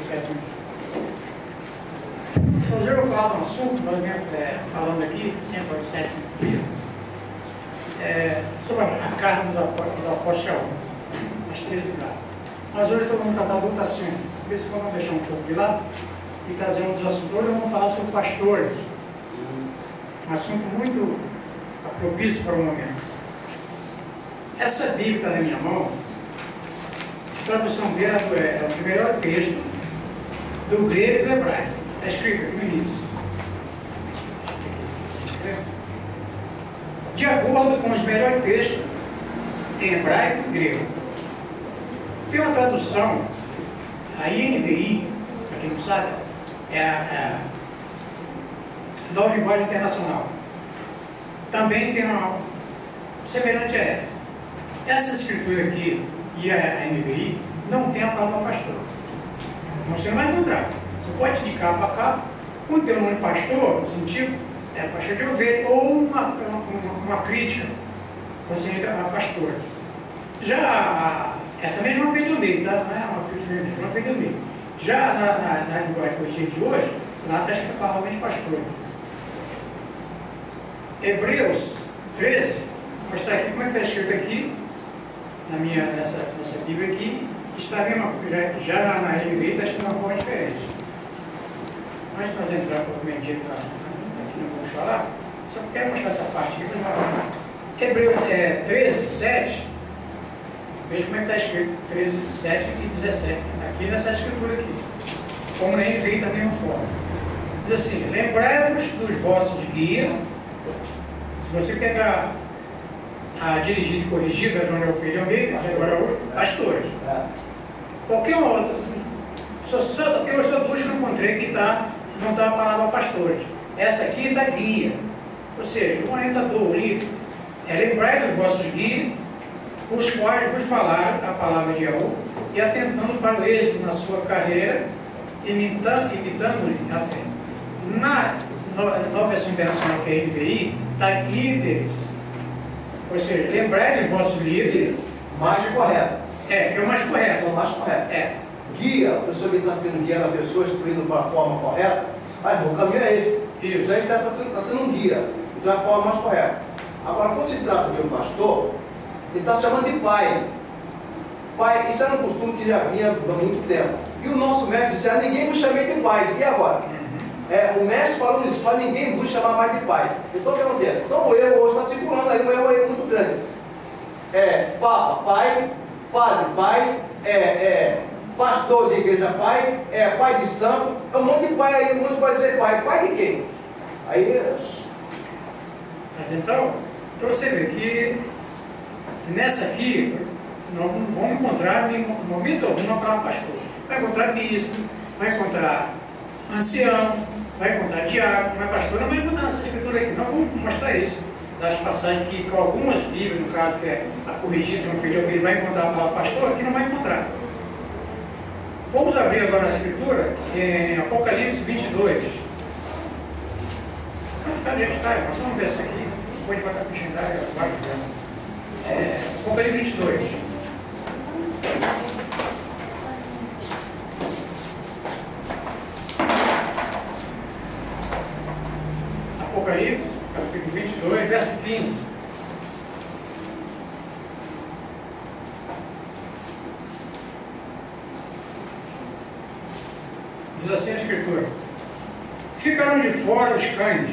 certo. Hoje eu vou falar de um assunto, nós viemos falando aqui, sempre aos 7 dias, sobre a carta do apóstolo, as 13 cartas. Mas hoje vamos tratar de outro assunto. Por isso vamos deixar um pouco de lado e trazer outros assuntos. Hoje vamos falar sobre pastores. Um assunto muito propício para o momento. Essa Bíblia está na minha mão. A tradução dela é o melhor texto do grego e do hebraico. Está escrito aqui no início. De acordo com os melhores textos em hebraico e grego. Tem uma tradução, a NVI, para quem não sabe, é a nova linguagem internacional. Também tem uma semelhante a essa. Essa escritura aqui e a NVI não tem a palavra pastor. Então você não vai encontrar. Você pode ir de capa a capa, quando tem o nome pastor, no sentido, pastor de ovelha, ou uma crítica, você entra a pastor. Já essa mesma veio do meio, tá? Não é uma crítica, não veio do meio. Já na linguagem corrigida de hoje, lá está escrita a palavra de pastor. Hebreus 13, vou mostrar aqui como é que está escrito aqui, nessa Bíblia aqui, está a mesma coisa, já na NVI está escrito de uma forma diferente. Antes de nós entrar por aqui não vamos falar, só quero mostrar essa parte aqui. Hebreus 13, 7, veja como é que está escrito, 13, 7 e 17, aqui nessa escritura aqui, como na NVI da mesma forma. Diz assim: lembrai-vos dos vossos guias. Se você pegar a dirigida e corrigida, João Alfredo Almeida, agora hoje, pastores. Qualquer outra, só tem as duas que eu encontrei que não está a palavra pastores. Essa aqui está guia, ou seja, o orientador, o líder. Lembrai dos vossos guias, os quais vos falaram a palavra de Yahweh e atentando para o êxito na sua carreira, imitando-lhe a fé. Na nova versão internacional, que é a NVI, está líderes. Ou seja, lembrai dos vossos líderes. Mais correto. Que é o mais correto. É o mais correto. Guia, a pessoa que está sendo guiando a pessoa, instruindo para a forma correta, o caminho é esse. Isso aí está sendo um guia. Então é a forma mais correta. Agora, quando se trata de um pastor, ele está chamando de pai. Pai, isso era um costume que já vinha há muito tempo. E o nosso mestre disse: ninguém vos chamei de pai. E agora? O mestre falou isso, para ninguém vos chamar mais de pai. Então o que acontece? Então o erro hoje está circulando aí, um erro aí muito grande. Papa, pai, padre, pai, pastor de igreja, pai, pai de santo, um monte de pai aí, um monte vai ser pai. Pai de quem? Aí. Mas então você vê que nessa aqui, nós não vamos encontrar em momento algum uma palavra pastor. Vai encontrar bispo, vai encontrar ancião, vai encontrar diácono, mas pastor não vai encontrar nessa escritura aqui. Nós vamos mostrar isso. Das passagens que com algumas Bíblias, no caso que é a corrigida de um filho de vai encontrar a palavra pastor, aqui não vai encontrar. Vamos abrir agora a escritura em Apocalipse 22. Vai ficar de história, nós vamos ver isso aqui. Depois vai estar puxando várias vezes. Apocalipse 22. Apocalipse, capítulo 22, verso 15. Diz assim a escritura: ficaram de fora os cães,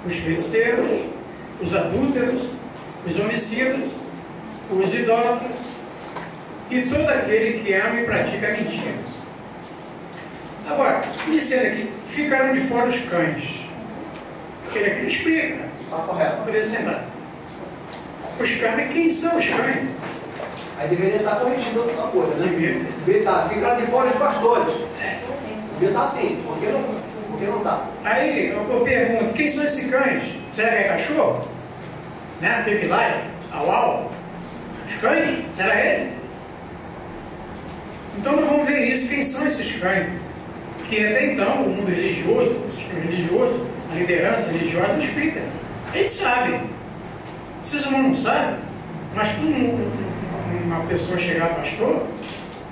os feiticeiros, os adúlteros, os homicidas, os idólatras e todo aquele que ama e pratica a mentira. Agora, dizendo aqui, ficaram de fora os cães. Ele aqui explica, né? Está correto. Para poder sentar. Os cães, quem são os cães? Aí deveria estar corrigindo outra coisa, né? Deveria estar ficando de fora os pastores. Deveria estar assim, por que não está? Aí eu pergunto, quem são esses cães? Será que é cachorro? Né? Aquele lá, au, os cães? Será ele? Então nós vamos ver isso, quem são esses cães? Que até então o mundo religioso, o sistema religioso, a liderança religiosa não explica. Eles sabem. Vocês não sabem, mas quando uma pessoa chegar a pastor,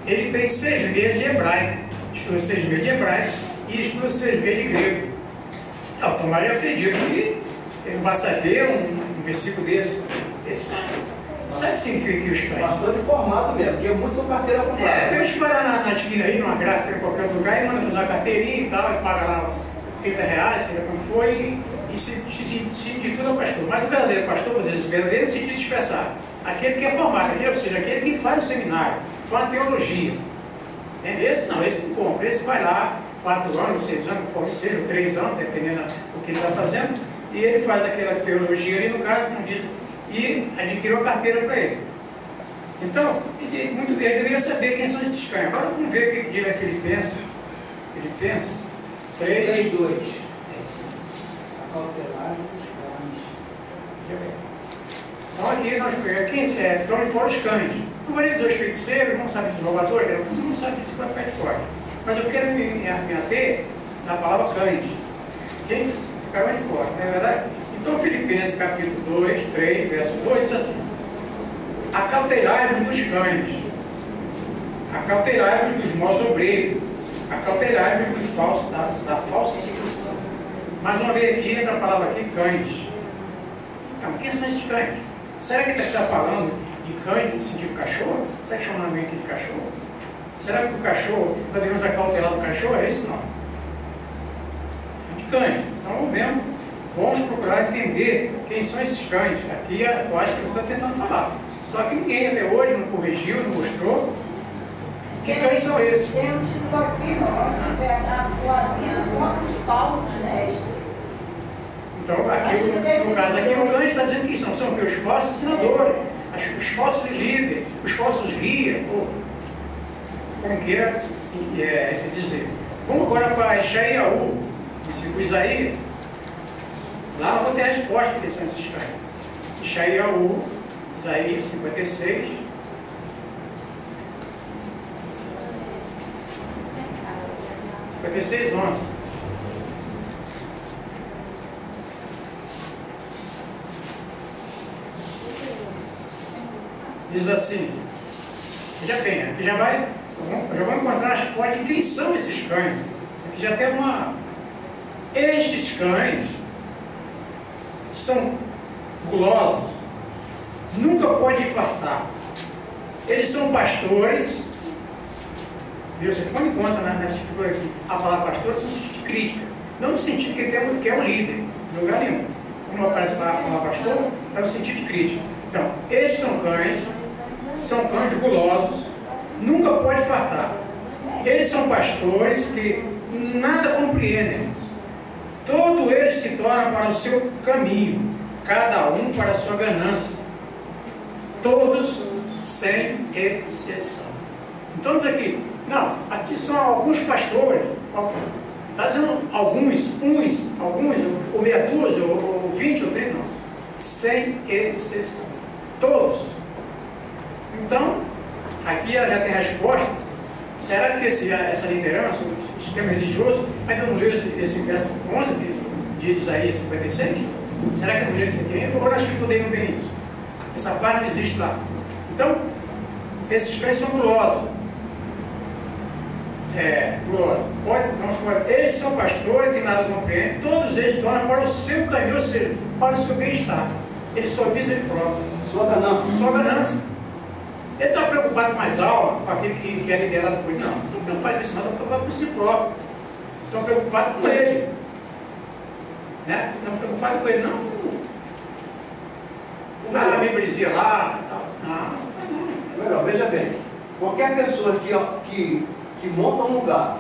ele tem 6 meses de hebraico. Isto estuda 6 meses de hebraico e estuda 6 meses de grego. Não, Tomás, eu acredito que ele não vai saber um versículo desse. Ele sabe. Sabe o que significa que o estranho? Pastor de formado mesmo, porque muitos são carteira comprada. Tem uns que vai lá na esquina aí, numa gráfica, em qualquer lugar, e manda fazer uma carteirinha e tal, e paga lá R$30, sei lá quanto foi, e se intitula pastor. Mas o verdadeiro pastor, vou dizer, esse verdadeiro no sentido de expressar, aquele que é formado, ou seja, aquele que faz o seminário, faz teologia. Esse não compra, esse vai lá, 4 anos, 6 anos, conforme seja, ou 3 anos, dependendo do que ele está fazendo, e ele faz aquela teologia ali, no caso, como diz, e adquiriu a carteira para ele. Então, ele deveria saber quem são esses cães. Agora vamos ver o que diz a Filipenses. Filipenses 3, 2. É isso. A cautelar dos cães. Então aqui nós ficamos de fora os cães. Não vou nem dizer os feiticeiros, não sabe dos roubadores, todo mundo sabe disso, vai ficar de fora. Mas eu quero me ater na palavra cães. Quem ficaram de fora, não é verdade? Então, Filipenses capítulo 2, 3, verso 2, diz assim: acautelai-vos dos cães, acautelai-vos dos maus obreiros, acautelai-vos dos falsos, da falsa circuncisão. Mais uma vez aqui, entra a palavra aqui, cães. Então, quem são esses cães? Será que ele está falando de cães no sentido cachorro? Será que chamando alguém aqui de cachorro? Será que o cachorro, nós devemos acautelar do cachorro? É isso? Não. De cães. Então, vamos procurar entender quem são esses cães. Aqui eu acho que eu estou tentando falar. Só que ninguém até hoje não corrigiu, não mostrou. Que cães são esses? Tem um título aqui, os falsos mestres. Então, aqui, no caso aqui, o cães está dizendo que são o que? Os falsos ensinadores, os falsos líderes, os falsos guias, como queira dizer. Vamos agora para Isaíaú, versículo Isaías. Lá eu vou ter a resposta de quem são esses cães. Isaíaú, Isaías 56. (56, 11). Diz assim, veja bem, aqui já vamos encontrar as respostas de quem são esses cães. Aqui já tem estes cães são gulosos, nunca podem fartar. Eles são pastores. Você põe em conta nessa figura aqui, a palavra pastor no sentido de crítica, não no sentido que é um líder, em lugar nenhum. Quando aparece a palavra pastor, está no sentido de crítica. Então, esses são cães gulosos, nunca pode fartar. Eles são pastores que nada compreendem. Todos eles se tornam para o seu caminho, cada um para a sua ganância. Todos sem exceção. Então diz aqui, não, aqui são alguns pastores, está dizendo alguns, ou meia dúzia, ou 20, ou 30, não, sem exceção. Todos. Então, aqui já tem a resposta. Será que essa liderança, o sistema religioso, ainda não leu esse verso 11 de Isaías 56? Será que não leu isso aqui ainda? Ou na escritura dele não tem isso? Essa parte não existe lá. Então, esses cães são gulosos. Eles são pastores que nada compreendem, todos eles tornam para o seu caminho, ou seja, para o seu bem-estar. Ele só visa ele próprio. Sua ganância. Ele está preocupado com as almas, com aquele que é liderado por ele. Não estou preocupado com isso, não. Estou preocupado com si próprio. Estou preocupado com ele. Né? Estão preocupados com ele, não. A membresia lá, tal. Não. Melhor, veja bem, qualquer pessoa que monta um lugar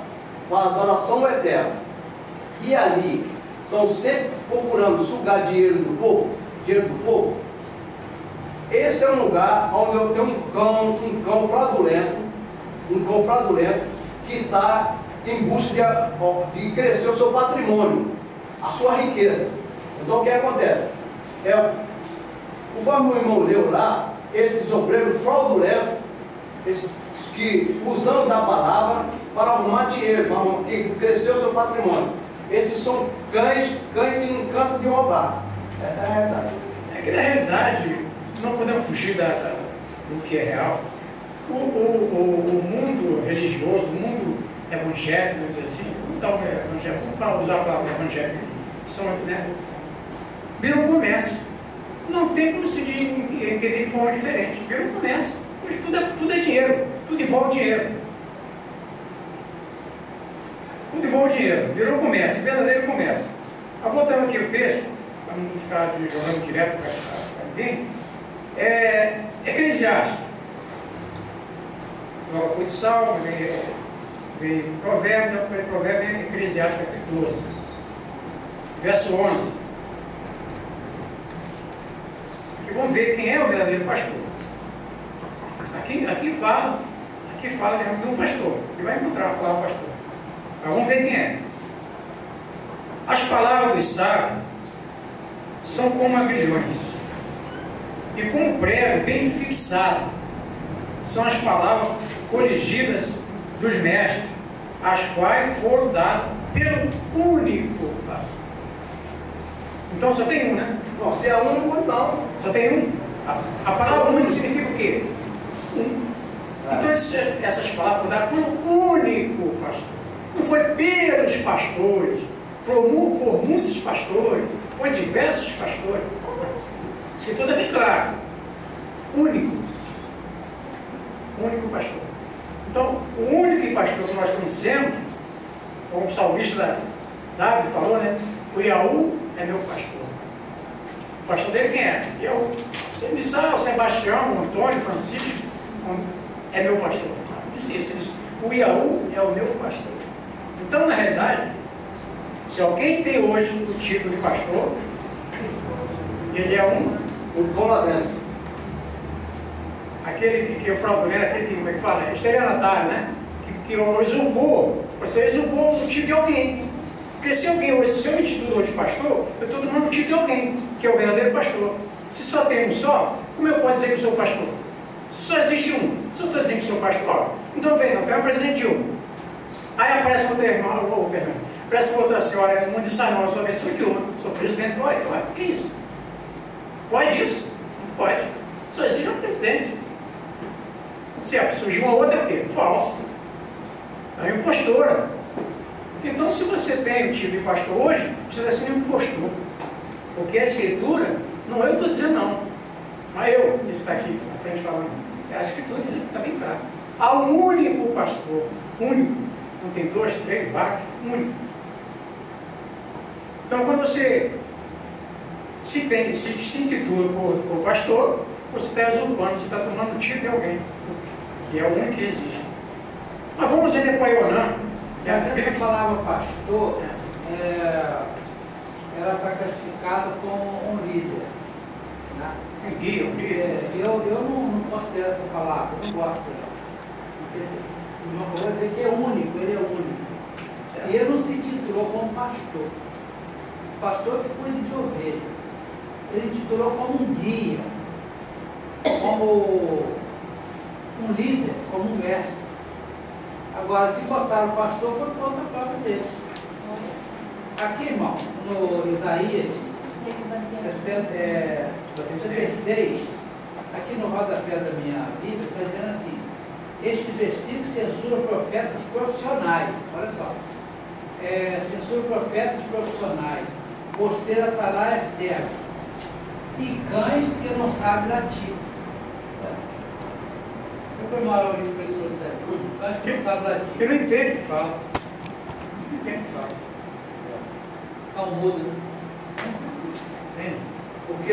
para adoração eterna e ali estão sempre procurando sugar dinheiro do povo, esse é um lugar onde eu tenho um cão fraudulento que está em busca de crescer o seu patrimônio, a sua riqueza. Então o que acontece? Conforme o irmão leu lá, esses obreiros fraudulentos, que usando da palavra para arrumar dinheiro, para crescer o seu patrimônio. Esses são cães que não cansam de roubar. Essa é a realidade. É que na realidade não podemos fugir do que é real. O mundo religioso, o mundo evangélicos, vamos dizer assim, vamos usar a palavra evangélico aqui, são, né, viram um comércio. Não tem como se entender de forma diferente. Virou um comércio. Hoje tudo é dinheiro, tudo envolve dinheiro. Tudo envolve dinheiro. Virou um comércio, verdadeiro comércio. Mas voltando aqui o texto, para não ficar jogando direto para ninguém, Eclesiástico. Logo foi de Salmo, veio Provérbio, depois Provérbio é Eclesiástico, capítulo 12. Verso 11. Aqui vamos ver quem é o verdadeiro pastor. Aqui fala de um pastor. Ele vai encontrar a palavra pastor. Mas vamos ver quem é. As palavras dos sábios são como agrilhões, e como prego bem fixado são as palavras corrigidas dos mestres, as quais foram dadas pelo único pastor. Então só tem um, né? Não, se é único, não. Só tem um. A palavra único significa o quê? Um. Então essas palavras foram dadas pelo único pastor. Não foi pelos pastores, por muitos pastores, por diversos pastores. Isso tudo é bem claro. Único. Único pastor. Então, o único pastor que nós conhecemos, como o salmista Davi falou, né? O Iaú é meu pastor. O pastor dele quem é? Eu. Ele disse, o Sebastião, o Antônio, Francisco, é meu pastor. Disse isso, ele disse, o Iaú é o meu pastor. Então, na realidade, se alguém tem hoje o título de pastor, ele é o bom lá dentro. Aquele que eu fraudulento, aquele que, como é que fala? Estelionatário, né? Que usurpou. Você usurpou o título de alguém. Porque se alguém hoje, se eu me titulo de pastor, eu estou tomando o título de alguém, que é o verdadeiro pastor. Se só tem um só, como eu posso dizer que eu sou pastor? Só existe um. Se eu estou dizendo que sou pastor, então vem, não, tem um presidente de um. Aí aparece outra irmã, aparece outra senhora, um de Sanon, eu sou de uma, sou presidente, olha, que isso? Pode isso? Não pode. Só existe um presidente. Se surgir uma outra, é o quê? Falso. É impostora. Então, se você tem o título de pastor hoje, você está sendo impostor. Porque a escritura, não eu estou dizendo não. Não é eu, isso está aqui na frente falando. É a escritura dizendo que está bem claro. Há um único pastor, único. Não tem dois, três, vários, único. Então, quando você se intitula por pastor, você está usurpando, você está tomando o título de alguém, que é o único que existe. Mas vamos ver depois Onã. Mas essa palavra pastor, ela está classificada como um líder. Né? Guia, um líder. Eu não considero essa palavra, eu não gosto dela. Porque eu vou dizer que é único, ele é único. E ele não se titulou como pastor. Pastor que cuida de ovelha. Ele titulou como um guia, como um líder, como um mestre. Agora, se botaram o pastor, foi por outra prova deles. Aqui, irmão, no Isaías 66, aqui no rodapé da minha Bíblia, está dizendo assim: este versículo censura profetas profissionais. Olha só. Censura profetas profissionais, por ser atalaia cego, e cães que não sabem latir. Eu comemoro hoje com ele sobre cães que não sabem latir. Eu não entendo o que fala. Não entendo o que fala. Cão mudo. Entende? Porque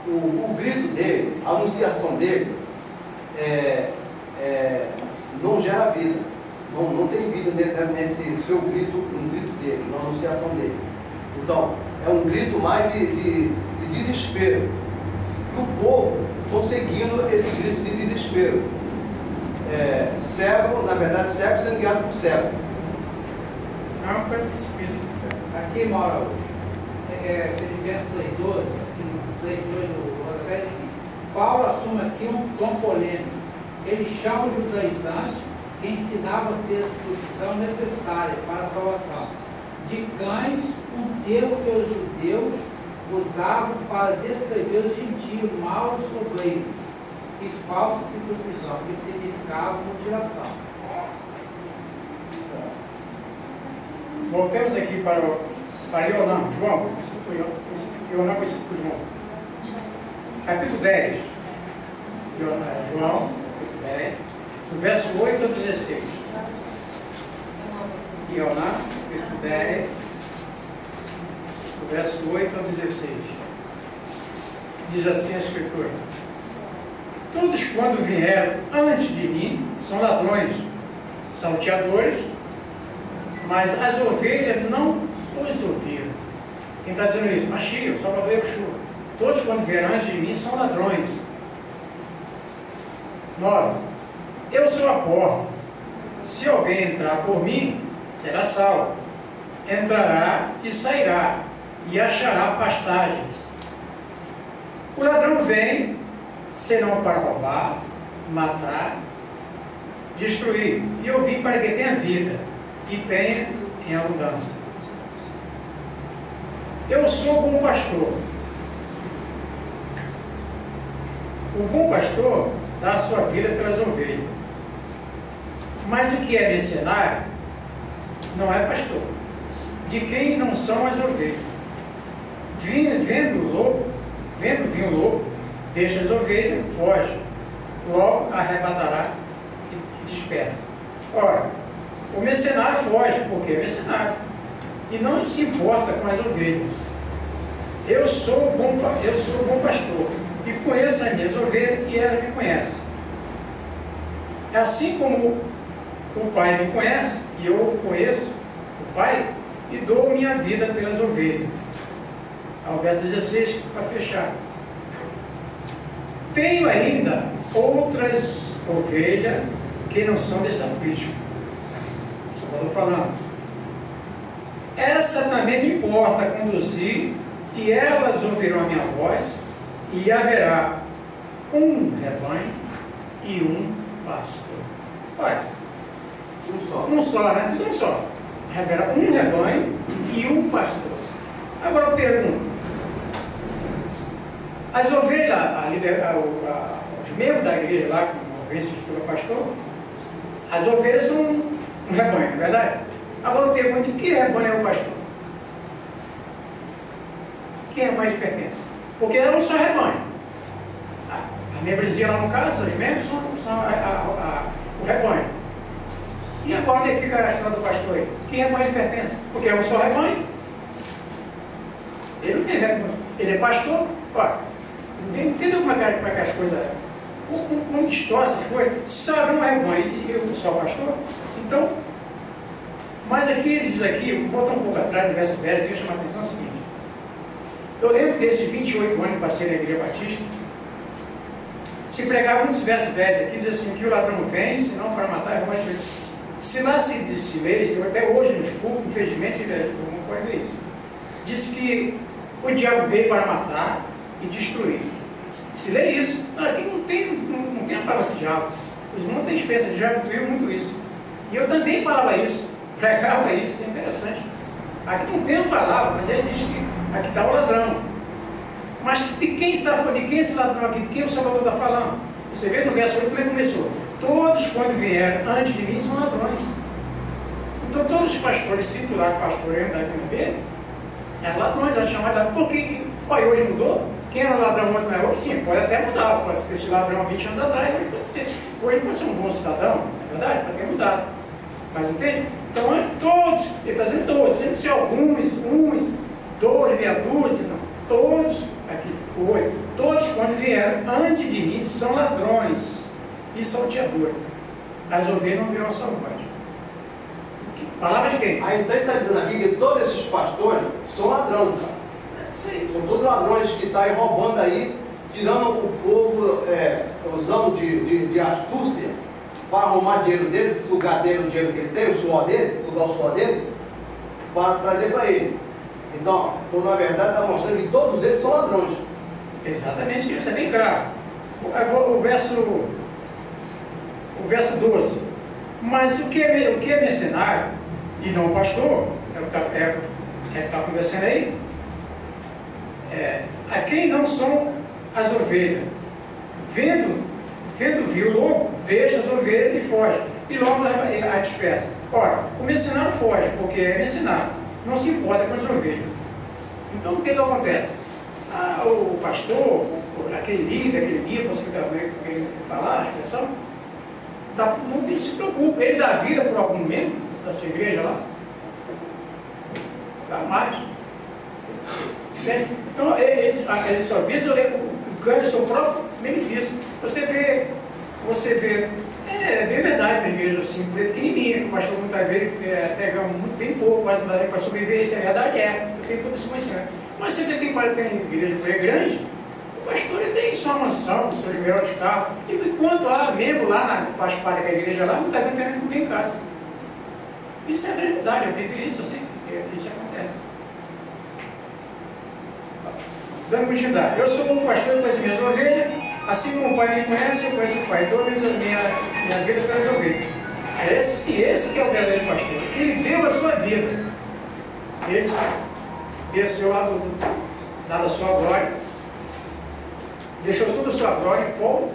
o grito dele, a anunciação dele, não gera vida. Não tem vida nesse seu grito, no grito dele, na anunciação dele. Então, é um grito mais de desespero. E o povo estão seguindo esse grito de desespero. Cego, na verdade, cego sendo guiado por cego. Não, foi precipício. Aqui mora hoje. Filipenses 2,12, aqui no rodapé, assim: Paulo assume aqui um tom polêmico. Ele chama o judaizante que ensinava a ser a circuncisão necessária para a salvação de cães, um termo que os judeus usavam para descrever os gentios maus, soberbos, e falsa circuncisão, que significava mutilação. voltemos aqui para Ionã, João, Ionã com João. Capítulo 10. João, capítulo 10, do verso 8 ao 16. Ionã, capítulo 10, do verso 8 ao 16. Diz assim a Escritura: todos quando vieram antes de mim são ladrões, salteadores, mas as ovelhas não os ouviram. Quem está dizendo isso? Mashiach, Salvador Yeshua. Todos quando vieram antes de mim são ladrões. 9. Eu sou a porta. Se alguém entrar por mim, será salvo. Entrará e sairá, e achará pastagens. O ladrão vem, senão para roubar, matar, destruir. E eu vim para que tenha vida, e tenha em abundância. Eu sou o bom pastor. O bom pastor dá a sua vida pelas ovelhas. Mas o que é mercenário não é pastor, de quem não são as ovelhas. Vendo vir o lobo, deixa as ovelhas, foge, logo arrebatará e dispersa. Ora, o mercenário foge, porque é mercenário, e não se importa com as ovelhas. Eu sou o bom pastor, e conheço as minhas ovelhas, e elas me conhecem. Assim como o Pai me conhece, e eu conheço o Pai, e dou minha vida pelas ovelhas. Ao verso 16, para fechar. Tenho ainda outras ovelhas que não são desse aprisco. Só estou falando. Essa também me importa conduzir, e elas ouvirão a minha voz, e haverá um rebanho e um pastor. Olha, um só, né? Tudo um só. Haverá um rebanho e um pastor. Agora eu pergunto: as ovelhas, os membros da igreja lá, como alguém se estuda pastor, as ovelhas são um rebanho, não é verdade? Agora eu pergunto: que rebanho é o pastor? Quem é mais pertence? Porque é um só rebanho. A membresia lá no caso, os membros são o rebanho. E agora onde fica a história do pastor aí? Que rebanho ele pertence? Porque é um só rebanho. Ele não tem rebanho. Ele é pastor. Olha, entendeu como é que as coisas... Como distorce as coisas? Se só haver um rebanho e eu sou pastor, então... Mas aqui ele diz aqui, vou voltar um pouco atrás no verso 10, deixa eu chamar a atenção é o seguinte. Eu lembro desses 28 anos que passei na Igreja Batista, se pregava muitos versos 10 aqui, diz assim, que o ladrão vem, senão para matar, roubar e destruir. Se lá se lê, até hoje nos cultos, infelizmente, não pode ler isso. Diz que o diabo veio para matar e destruir. Se lê isso, aqui não tem a palavra de diabo. Os irmãos têm experiência de diabo, viu muito isso. E eu também falava isso, pregava isso, é interessante. Aqui não tem a palavra, mas ele diz que aqui está o ladrão. Mas de quem esse ladrão aqui? De quem o Salvador está falando? Você vê no verso 8 como é que começou. Todos quando vieram antes de mim são ladrões. Então todos os pastores, se titular pastor e andar com dele, eram ladrões, eram chamados de ladrões. Porque, olha, hoje mudou? Quem era ladrão muito mais hoje? Sim, pode até mudar. Pode ser esse ladrão há 20 anos atrás, mas pode ser. Hoje pode ser um bom cidadão, é verdade? Pode ter mudado. Mas entende? Então todos, ele está dizendo todos, ele disse alguns, uns, 2, meia dúzia, não. Todos, aqui, 8, todos quando vieram antes de mim são ladrões e salteadores. As ovelhas não viram a sua voz. Palavra de quem? Aí então ele está dizendo aqui que todos esses pastores são ladrões, cara. Sim. São todos ladrões que estão aí roubando aí, tirando o povo, usando de astúcia para arrumar dinheiro dele, sugar dele o dinheiro que ele tem, o suor dele, sugar o suor dele, para trazer para ele. Então, na verdade, está mostrando que todos eles são ladrões. Exatamente, isso é bem claro. O verso 12. Mas o que é mercenário, e não pastor, é o que está acontecendo aí, a quem não são as ovelhas. Vendo vir o lobo, deixa as ovelhas e foge. E logo a dispersa. Ora, o mercenário foge, porque é mercenário, não se importa com as ovelhas. Então, o que acontece? O pastor, aquele líder, aquele guia, você falar a expressão, não se preocupa, ele dá vida por algum membro da sua igreja lá? Dá mais. Então, ele só visa ganha o seu próprio benefício. Você vê, é bem verdade, tem igreja assim, pequenininha, que o pastor muitas vezes pega muito bem pouco, quase não dá nem para sobreviver, isso é verdade, eu tenho todo esse conhecimento. Mas você tem igreja grande, o pastor ele tem sua mansão, seus melhores de carro, e enquanto há membro lá, faz parte da igreja lá, muitas vezes tem nem comer em casa. Isso é verdade, eu vivo isso assim, isso acontece. Dando continuidade, eu sou um pastor que conhece minhas ovelhas, assim como o pai me conhece, eu conheço o pai, dou minha vida pelas ovelhas. Esse que é o verdadeiro pastor, que ele deu a sua vida. Ele desceu lá da sua glória, deixou toda a sua glória em prol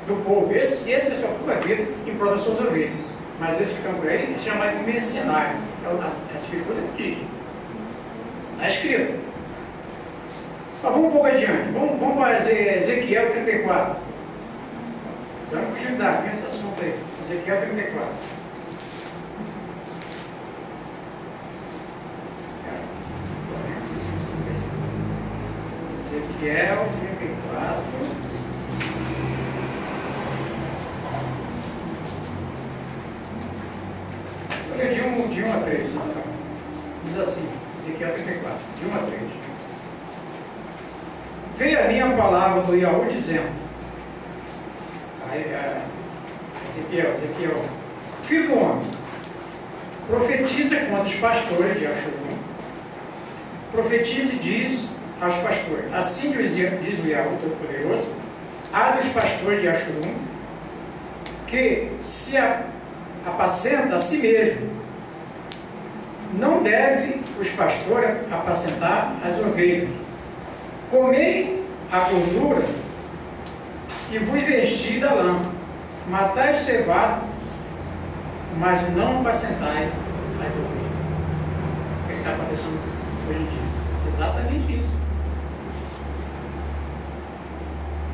do povo. Esse é a sua própria vida em prol das suas ovelhas. Mas esse que estão por aí é chamado de mercenário. A escritura diz. Está escrito. Mas vamos um pouco adiante. Vamos para Ezequiel 34. Dando continuidade nesse assunto aí. Ezequiel 34. Ezequiel 34. Olha de 1 a 3. Diz assim, Ezequiel 34, de 1 a 3. Veio a mim a palavra do Yahu dizendo, Ezequiel, filho do homem, profetiza contra os pastores de Achurum, profetiza e diz aos pastores, assim diz o Yahu Todo-Poderoso, há dos pastores de Achurum, que se apacenta a si mesmo, não deve os pastores apacentar as ovelhas. Comei a gordura e vos vesti da lã, matai o cevado, mas não apacentais as ovelhas. O que está acontecendo hoje em dia? Exatamente isso.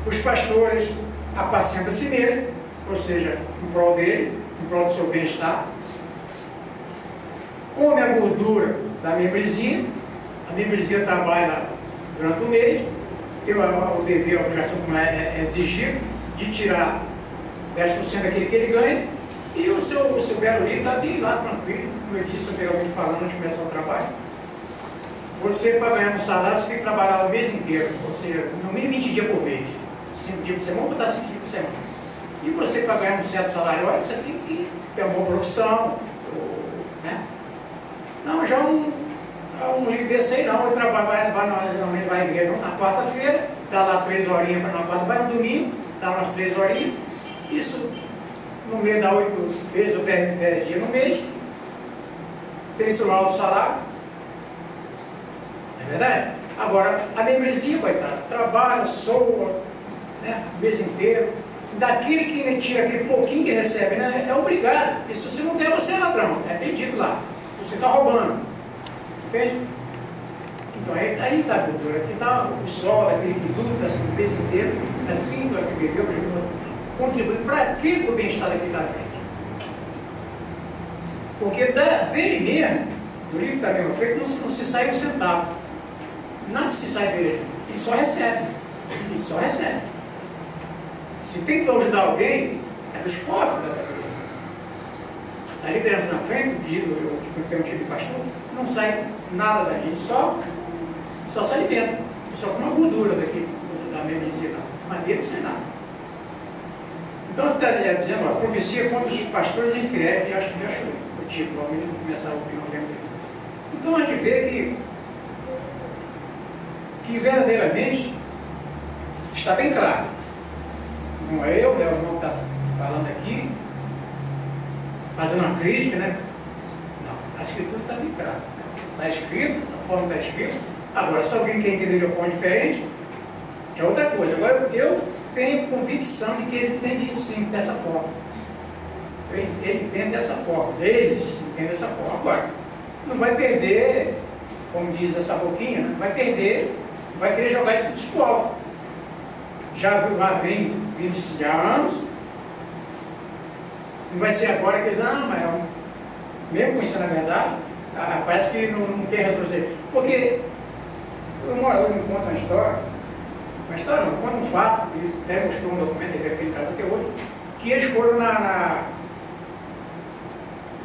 Os pastores apacentam a si mesmo, ou seja, em prol dele, em prol do seu bem-estar. Come a gordura da membresia, a membresia trabalha durante o mês, tem o dever, a obrigação como é exigir, de tirar 10% daquele que ele ganha, e o seu belo líder está bem lá, tranquilo, como eu disse anteriormente falando, antes de começar o trabalho. Você, para ganhar um salário, você tem que trabalhar o mês inteiro, ou seja, no mínimo 20 dias por mês, 5 dias por semana, botar 5 dias por semana. E você, para ganhar um certo salário, olha, você tem que ter uma boa profissão, né? Não, já um líder desse aí não, ele trabalha, normalmente vai à igreja na quarta-feira, dá lá 3 horinhas para na quarta, vai no domingo, dá umas 3 horinhas, isso no mês dá 8 vezes ou 10 dias no mês, tem isso lá o salário, é verdade? Agora, a membresia, coitado, trabalha, soa, né, o mês inteiro, daquele que tira aquele pouquinho que recebe, né, é obrigado, e se você não der, você é ladrão, é pedido lá, você está roubando, entende? Então aí está a cultura, aqui está o sol, aquele que luta assim, o mês inteiro, aquilo que deveu contribuir para aquilo que o bem-estar daqui está à frente. Porque dele mesmo, do livro que está mesmo feito, não se sai um centavo, nada se sai dele, ele só recebe, Se tem que ajudar alguém, é dos cofres da liderança na frente, eu tenho um tipo de pastor, não sai nada dali, só se alimenta, só com uma gordura daqui, da membresia, mas dele não sai nada. Então está dizendo, a profecia contra os pastores infiéis, e acho que o tipo, vamos começar a opinião dele. Então a gente vê que verdadeiramente está bem claro. Não é eu, o irmão está falando aqui, fazendo uma crítica, né? Não, a escritura está bem clara. Está escrito, da forma que está escrito. Agora, se alguém quer entender de uma forma diferente, é outra coisa. Agora, eu tenho convicção de que eles entendem isso sim, dessa forma. Ele entende dessa forma, eles entendem dessa forma. Agora, não vai perder, como diz essa boquinha, não vai perder, vai querer jogar isso pro alto. Já vem vindo há anos, não vai ser agora que eles, mas mesmo conhecendo a verdade, parece que não quer resolver. Porque eu me conto uma história não, conta um fato, ele até mostrou um documento, ele deve ter em casa até hoje, que eles foram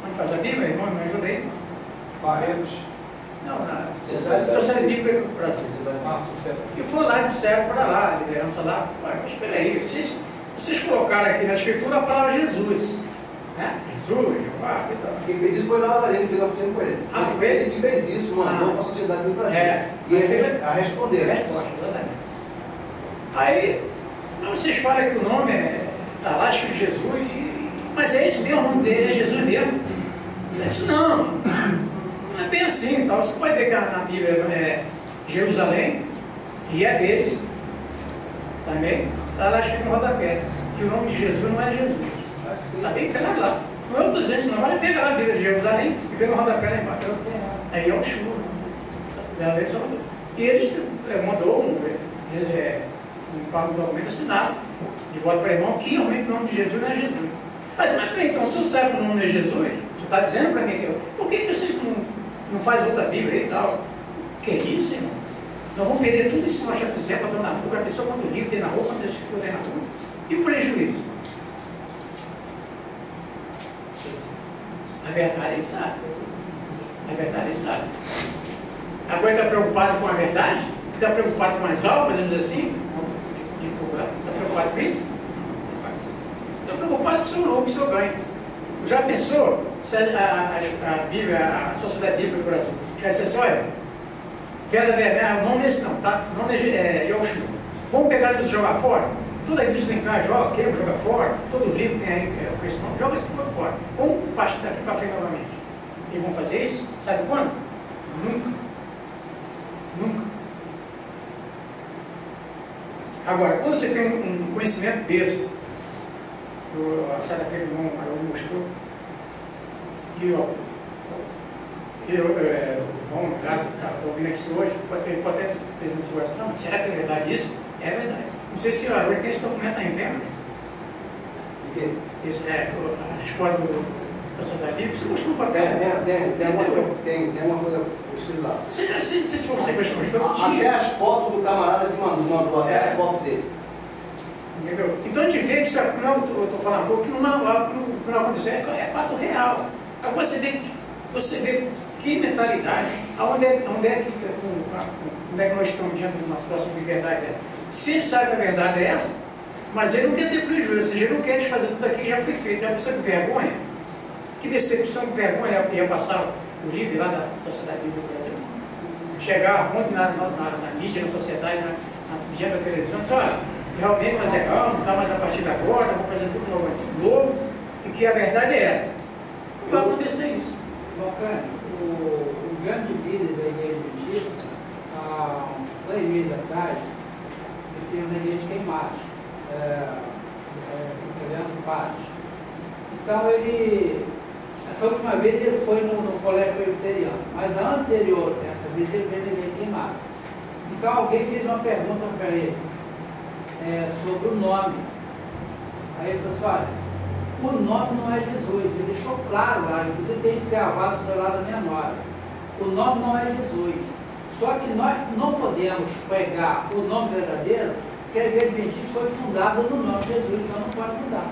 onde faz a Bíblia, irmão, me ajuda aí? Barretos. Não, na Sociedade Bíblica do Brasil. E foi lá, disseram para lá, a liderança lá, mas espera aí, vocês colocaram aqui na Escritura a palavra Jesus, né? Jesus, Jeová, e tal. Quem fez isso foi o Nazareno, que nós fizemos com ele. Foi ele que fez isso, mandou para a Sociedade do Brasil. E ele a responder. Resposta, exatamente. Aí, vocês falam que o nome está lá, escrito Jesus, mas é isso mesmo, o nome dele é Jesus mesmo. Eu disse, não é bem assim. Tal. Você pode ver que na Bíblia é Jerusalém, que é deles, também, está lá escrito no rodapé, que o nome de Jesus não é Jesus. Está bem claro lá. Não é o 200, não. Vale pegar lá a Bíblia de Jerusalém e ver no rodapé lá embaixo. Aí é o chuva. E eles mandou um documento assinado, de volta para o irmão, que realmente o nome de Jesus não é Jesus. Mas então, se eu sabe que o nome não é Jesus, você está dizendo para mim por que você não faz outra Bíblia e tal? Que isso, irmão? Nós vamos perder tudo isso que nós já fizemos, botando na rua, a pessoa quanto livro tem na rua, quanto escritura tem na rua. E o prejuízo? A verdade ele sabe. A verdade ele sabe. Agora está preocupado com a verdade? Está preocupado com as almas, vamos dizer assim? Está preocupado com isso? Está preocupado com o seu nome, com o seu ganho. Já pensou se a Bíblia, a Sociedade Bíblica do Brasil, já disse assim, olha, o nome é esse não, tá? O nome é Yoshua. Vamos pegar isso e jogar fora? Tudo aquilo que tem cá, joga, queima, joga fora. Todo livro tem aí com esse nome, joga esse nome fora. Vamos partir daqui para frente novamente. E vão fazer isso? Sabe quando? Nunca. Nunca. Agora, quando você tem um conhecimento desse, a Sara fez o irmão mostrou, e o irmão, no caso, estou ouvindo aqui hoje, ele pode até ter no seu coração, não, mas será que é verdade isso? É verdade. Não sei se hoje tem esse documento aí, entende? O quê? A resposta da Sociedade Bíblica, você mostrou o papel. Tem uma coisa escrita lá. Não sei se você mostrou. Até as fotos do camarada que mandou, até as fotos dele. Entendeu? Então a gente vê que isso, não, eu estou falando um pouco, que não aconteceu, é fato real. Agora você vê que mentalidade, onde é que nós estamos diante de uma situação de verdade é. Se ele sabe que a verdade é essa, mas ele não quer ter prejuízo, ou seja, ele não quer desfazer tudo aquilo que já foi feito. Já pensou que vergonha? Que decepção, que vergonha ia passar o líder lá da Sociedade Bíblica do Brasil? Chegar muito na mídia, na sociedade, diante da televisão, dizer, olha, realmente nós erramos, não está mais a partir de agora, vamos fazer tudo novo, e que a verdade é essa. Não vai acontecer isso. Bacana, o grande líder da Igreja Adventista, há uns 3 meses atrás, ele teve uma igreja de Queimados, Leandro Pares. Então essa última vez ele foi no colégio presbiteriano, mas a anterior, essa vez ele veio na igreja de Queimados. Então alguém fez uma pergunta para ele sobre o nome. Aí ele falou assim, olha, o nome não é Jesus, ele deixou claro lá, inclusive tem escravado o celular da minha nora. O nome não é Jesus. Só que nós não podemos pegar o nome verdadeiro, porque a Igreja Adventista foi fundada no nome de Jesus, então não pode mudar.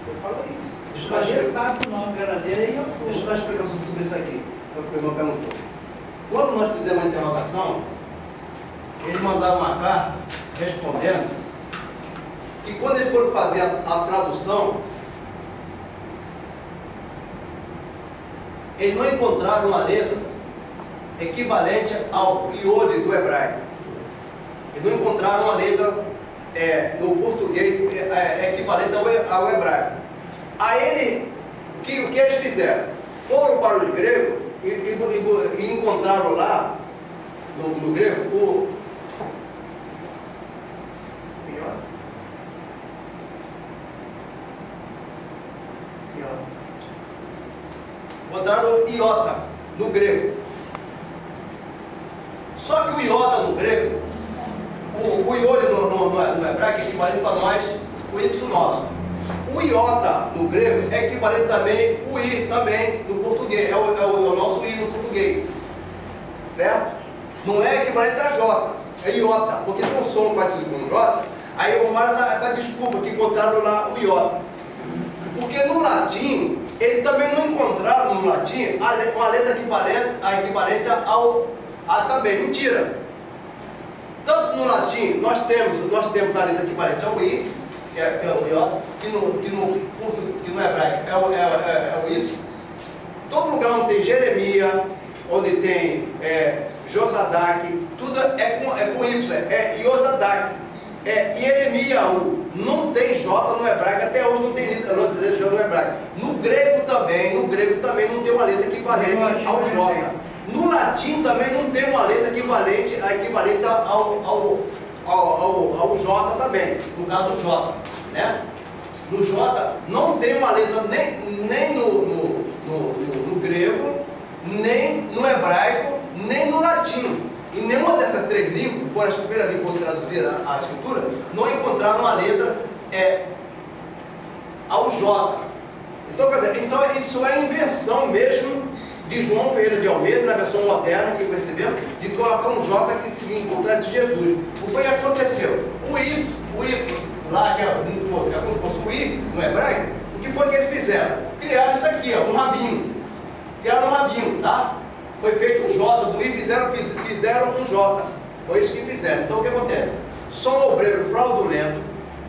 Você falou isso. Mas ele sabe que o nome verdadeiro é Yoshua. Deixa eu dar uma explicação sobre isso aqui. Só que o irmão perguntou. Quando nós fizemos a interrogação, eles mandaram uma carta respondendo que quando eles foram fazer a tradução, eles não encontraram uma letra equivalente ao iode do hebraico. Eles não encontraram uma letra no português equivalente ao hebraico. Aí o que eles fizeram? Foram para o grego e encontraram lá, no grego, o chamado iota, no grego. Só que o iota no grego, o iode no hebraico é equivalente para nós, o Y nosso. O iota no grego é equivalente também o I também no português, é o nosso I no português. Certo? Não é equivalente a J, é iota, porque tem um som parecido com o J, aí o Mário dá desculpa que encontraram lá o iota. Porque no latim, ele também não encontraram no latim uma letra equivalente a também, mentira. Tanto no latim, nós temos a letra equivalente ao I, que é o iota, que no hebraico é o Y. Todo lugar onde tem Jeremias, onde tem Josadak, tudo é com Y, é Yosadak, é Jeremiaú. Não tem J no hebraico, até hoje não tem letra J no hebraico. No grego também não tem uma letra equivalente ao J. No latim também não tem uma letra equivalente ao J também, no caso o J, né? No J não tem uma letra nem no grego, nem no hebraico, nem no latim. Em nenhuma dessas três línguas, que foram as primeiras línguas que foram traduzidas à escritura, não encontraram uma letra ao J. Então isso é invenção mesmo de João Ferreira de Almeida, na versão moderna que percebemos, de colocar um J que encontrar de Jesus. O que aconteceu? O Y lá, que é como se fosse o I no hebraico, o que foi que eles fizeram? Criaram isso aqui, ó, um rabinho. Criaram um rabinho, tá? Foi feito um J do I, fizeram um J. Foi isso que fizeram. Então o que acontece? São um obreiro fraudulento,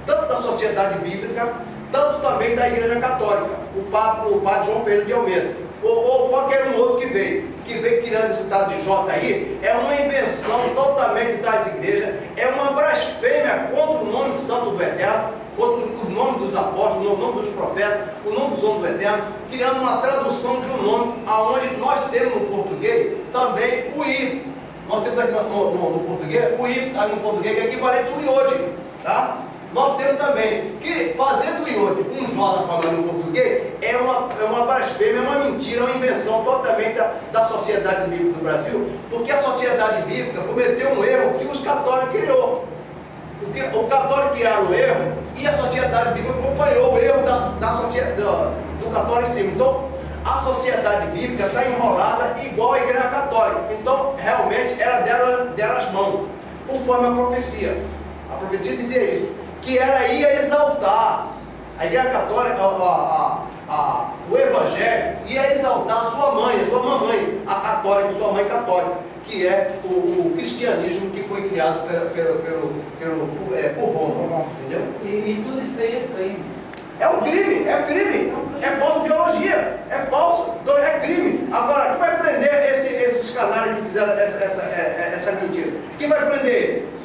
tanto da sociedade bíblica, tanto também da Igreja Católica, o padre João Ferreira de Almeida. Ou qualquer um outro que veio criando esse tal de J aí, é uma invenção totalmente das igrejas, é uma blasfêmia contra o nome santo do Eterno, contra os nomes dos apóstolos, o nome dos profetas, o nome dos homens do Eterno, criando uma tradução de um nome, aonde nós temos no português também o I. Nós temos aqui no português o I, no português que é equivalente ao iode, tá? Nós temos também que fazendo o iode um J para nós no português é uma blasfêmia, é uma mentira, é uma invenção totalmente da sociedade bíblica do Brasil, porque a sociedade bíblica cometeu um erro que os católicos criou. O católico criaram o erro e a sociedade bíblica acompanhou o erro do catolicismo. Então, a sociedade bíblica está enrolada igual a igreja católica. Então, realmente, ela deram as mãos, conforme a profecia. A profecia dizia isso, que ela ia exaltar a igreja católica, o evangelho, ia exaltar a sua mamãe, a católica, sua mãe católica, que é o cristianismo que foi criado por Roma, entendeu? E tudo isso aí é crime. É um crime, é falsa ideologia, é falso, então é crime. Agora, quem vai prender esses canários que fizeram essa mentira? Quem vai prender ele?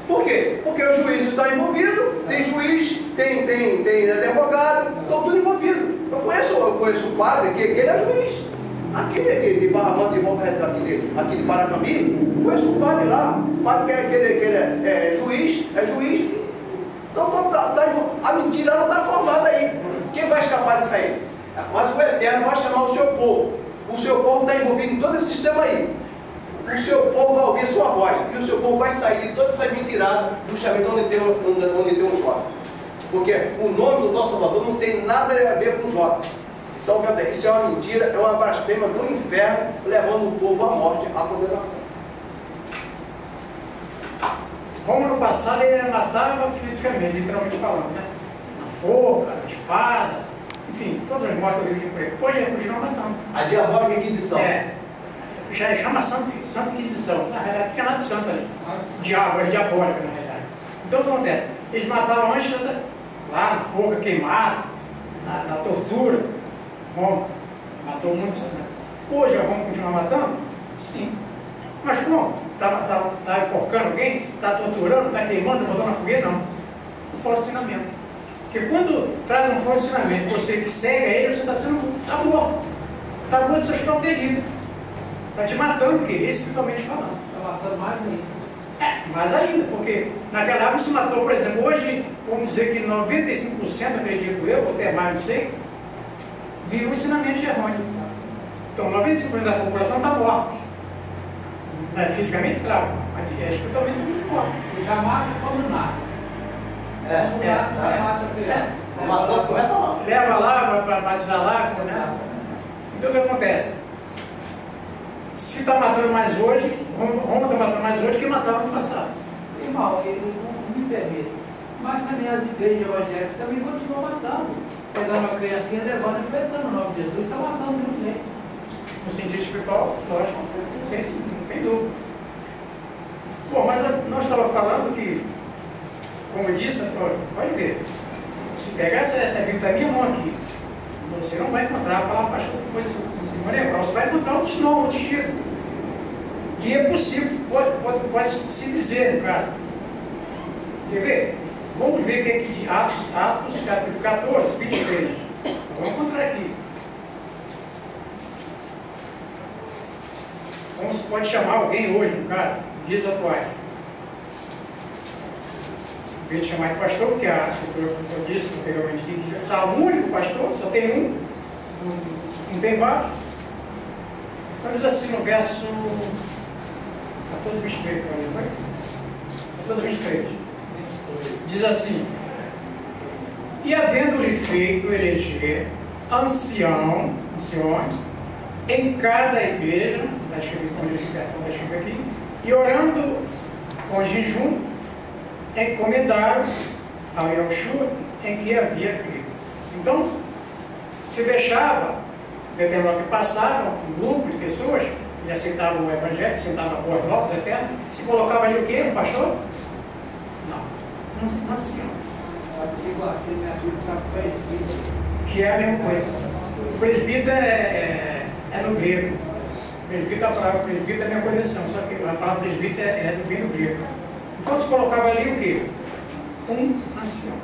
Por quê? Porque o juiz está envolvido, tem juiz, tem advogado, estão tudo envolvido. Eu conheço o padre, que ele é juiz. Aqui de Barra Mansa, de Volta Redonda, aqui de Paracambi, conheço o padre lá. O padre que ele é juiz. Então a mentira está formada aí. Quem vai escapar disso aí? Mas o Eterno vai chamar o seu povo. O seu povo está envolvido em todo esse sistema aí. O seu povo vai ouvir a sua voz. E o seu povo vai sair de todas essas mentiradas, justamente onde tem um J. Porque o nome do nosso Salvador não tem nada a ver com J. Então, isso é uma mentira, é uma blasfêmia do inferno, levando o povo à morte, à condenação. Roma no passado ele matava fisicamente, literalmente falando, né? Na forca, na espada, enfim, todas as mortes horríveis por ele. Hoje ele continua matando. A diabólica Inquisição. Já chama Santa Inquisição. Na realidade, não tinha nada de santo ali. Diabo, é diabólica, na realidade. Então, o que acontece? Eles matavam antes, lá na forca, queimado, na tortura. Roma matou muitos. Hoje a Roma continua matando? Sim. Mas como? Está enforcando alguém? Está torturando? Está queimando? Está botando na fogueira? Não. O falsinamento. Porque quando traz um falsinamento, você que cega ele, você está morto. Está morto dos seus próprios delitos. Está te matando o quê? Espiritualmente falando. Está matando mais ainda. Mais ainda, porque naquela época se matou, por exemplo, hoje, vamos dizer que 95%, acredito eu, ou até mais, não sei, vive um ensinamento errôneo. Então, 95% da população está morta. Fisicamente, claro, mas espiritualmente não morta. Já mata quando nasce. Quando nasce, já mata a criança. Matou, começa lá. Leva lá, vai batizar lá, né? Então o que acontece? Se está matando mais hoje, Roma está matando mais hoje que matava no passado. Irmão, não me permite. Mas também as igrejas evangélicas também continuam matando. Pegando uma criancinha, levando e inventando o nome de Jesus, está matando do mesmo jeito. No sentido espiritual, lógico, não tem dúvida. Bom, mas nós estávamos falando que, como eu disse, pode ver, se pegar essa Bíblia da minha mão aqui, você não vai encontrar a palavra pastor depois de lembrar, você vai encontrar outros nomes, outros títulos. E é possível, pode se dizer, no caso. Quer ver? Vamos ver o que é aqui de Atos, capítulo 14, 23. Vamos encontrar aqui. Como se pode chamar alguém hoje, no caso, dias atuais. Em vez de chamar de pastor, porque a estrutura que eu disse anteriormente que só há um único pastor, só tem um, não tem vários. Então diz assim no verso 14, 23, foi? 14, 23. Diz assim: e havendo-lhe feito eleger anciões em cada igreja, está escrito aqui, e orando com jejum, encomendaram ao Yahushua em que havia crido. Então, se deixava, determinado que passavam um grupo de pessoas e aceitavam o Evangelho, sentavam a boa nova do Eterno, se colocava ali o quê? Um pastor? Não, um ancião. Que é a mesma coisa. O presbítero é no grego. Presbítero, a palavra presbítero é a minha correção, só que a palavra presbítero vem do grego. Então se colocava ali o quê? Um ancião.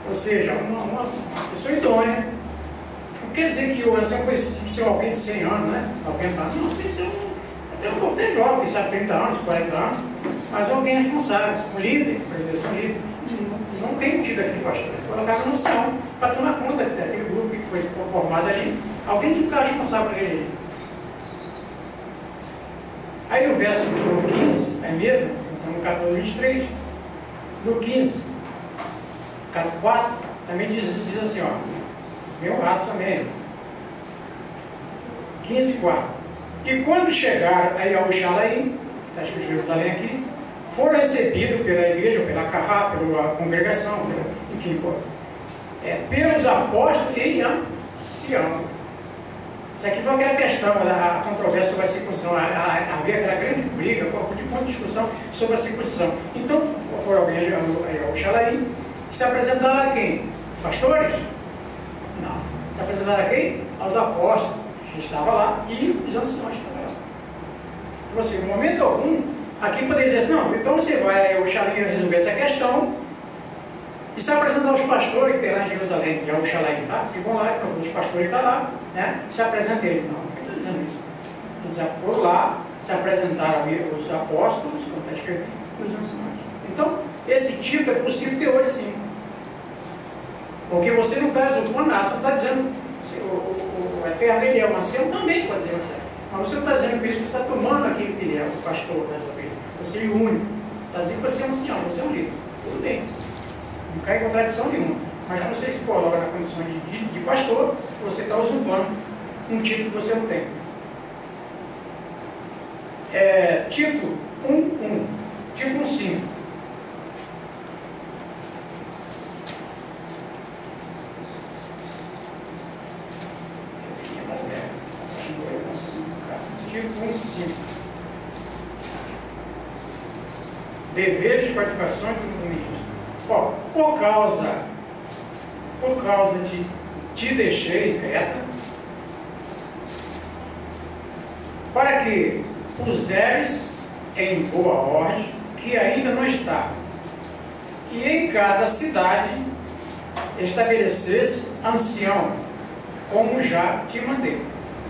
Ou seja, uma pessoa idônea. Não quer dizer que o ancião tem que ser alguém de 100 anos, né? 90 anos. Não, tem que ser até um pouco de jovem, sabe, 30 anos, 40 anos. Mas alguém responsável, um líder, predileção livre. Não tem tido aqui pastor. Colocava no ancião para tomar conta daquele grupo que foi formado ali. Alguém que ficar responsável por ele. Aí no verso 15, é mesmo, então no 14, 23, no 15, 4, também diz assim, ó, meu rato também, 15, 4. E quando chegaram a Yahushalaim, está escrito Jerusalém aqui, foram recebidos pela igreja, pela carrá, pela congregação, enfim, pelos apóstolos e anciãos. Isso aqui foi aquela questão da controvérsia sobre a circuncisão, havia aquela grande briga, de muita discussão sobre a circuncisão. Então, foram alguém ao Xalaim, se apresentaram a quem? Pastores? Não. Se apresentaram a quem? Aos apóstolos, que estavam lá, e os anciãos estavam lá. Então, assim, no momento algum, aqui poderia dizer assim, não, então você vai ao Xalaim resolver essa questão, e se apresentar aos pastores que tem lá em Jerusalém, e ao Xalaim, tá? Que vão lá, os pastores estão lá, né? Se apresentem ele. Não, não estou dizendo isso. Eles foram lá, se apresentaram os apóstolos, como está escrito, e os anciãos. Então, esse título é possível ter hoje sim. Porque você não está exultando nada, você não está dizendo, o Eterno ele é um ancião, também pode dizer assim. Mas você não está dizendo isso, você está tomando aquilo que ele é, o pastor das ovelhas. Você é o único. Você está dizendo que você é um ancião, você é um líder. Tudo bem. Não cai em contradição nenhuma. Mas quando você se coloca na condição de pastor, você está usurpando um título que você não tem. Tipo 1.1, tipo 1.5. Tipo 1.5. Deveres e qualificações do ministro. Por causa de te deixei em Creta, para que puseres em boa ordem que ainda não está, e em cada cidade estabelecesse ancião, como já te mandei.